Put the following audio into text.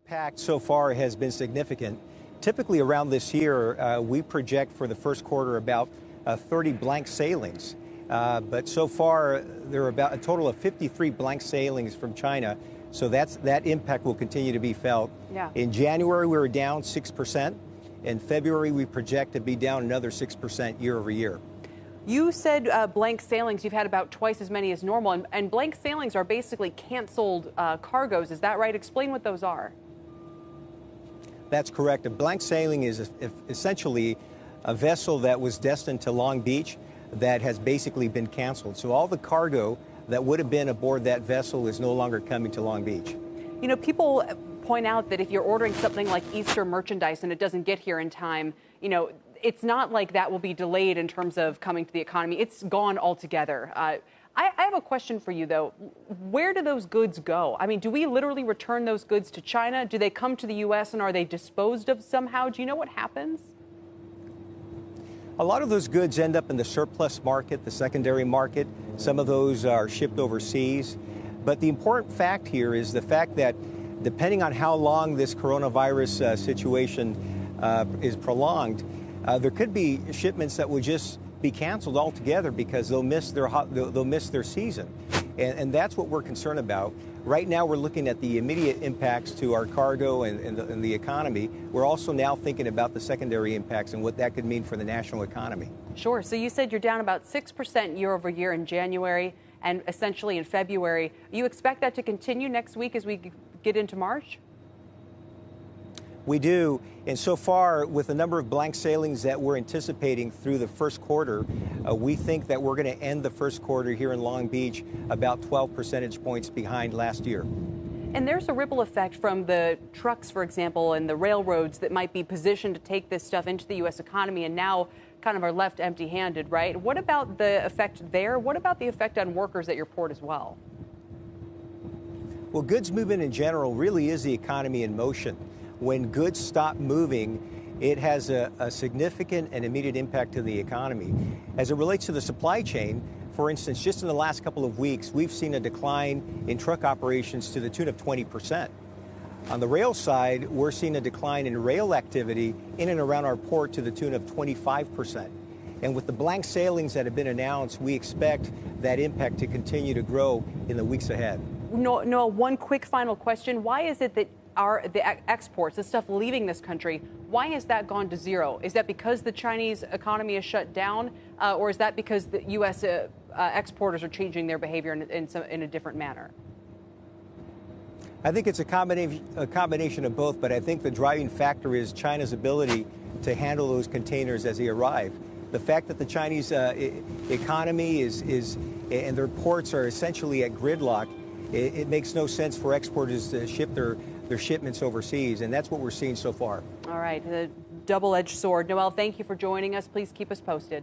Impact so far has been significant. Typically around this year, we project for the first quarter about 30 blank sailings. But so far, there are about a total of 53 blank sailings from China. So that impact will continue to be felt. Yeah. In January, we were down 6%. In February, we project to be down another 6% year over year. You said blank sailings, you've had about twice as many as normal. And blank sailings are basically canceled cargoes. Is that right? Explain what those are. That's correct. A blank sailing is essentially a vessel that was destined to Long Beach that has basically been canceled. So all the cargo that would have been aboard that vessel is no longer coming to Long Beach. You know, people point out that if you're ordering something like Easter merchandise and it doesn't get here in time, you know, it's not like that will be delayed in terms of coming to the economy. It's gone altogether. I have a question for you, though. Where do those goods go? I mean, do we literally return those goods to China? Do they come to the U.S. and are they disposed of somehow? Do you know what happens? A lot of those goods end up in the surplus market, the secondary market. Some of those are shipped overseas. But the important fact here is the fact that depending on how long this coronavirus situation is prolonged, there could be shipments that would just be canceled altogether because they'll miss their season. And that's what we're concerned about. Right now, we're looking at the immediate impacts to our cargo and the economy. We're also now thinking about the secondary impacts and what that could mean for the national economy. Sure. So you said you're down about 6% year over year in January and essentially in February. You expect that to continue next week as we get into March? We do. And so far, with the number of blank sailings that we're anticipating through the first quarter, we think that we're going to end the first quarter here in Long Beach about 12 percentage points behind last year. And there's a ripple effect from the trucks, for example, and the railroads that might be positioned to take this stuff into the U.S. economy and now kind of are left empty-handed, right? What about the effect there? What about the effect on workers at your port as well? Well, goods movement in general really is the economy in motion. When goods stop moving, it has a significant and immediate impact to the economy. As it relates to the supply chain, for instance, just in the last couple of weeks, we've seen a decline in truck operations to the tune of 20%. On the rail side, we're seeing a decline in rail activity in and around our port to the tune of 25%. And with the blank sailings that have been announced, we expect that impact to continue to grow in the weeks ahead. Noel, one quick final question. Why is it that the exports, the stuff leaving this country, why has that gone to zero? Is that because the Chinese economy is shut down, or is that because the U.S. Exporters are changing their behavior in a different manner? I think it's a combination of both, but I think the driving factor is China's ability to handle those containers as they arrive. The fact that the Chinese economy and their ports are essentially at gridlock, it makes no sense for exporters to ship their shipments overseas, and that's what we're seeing so far. All right, the double-edged sword. Noel, thank you for joining us. Please keep us posted.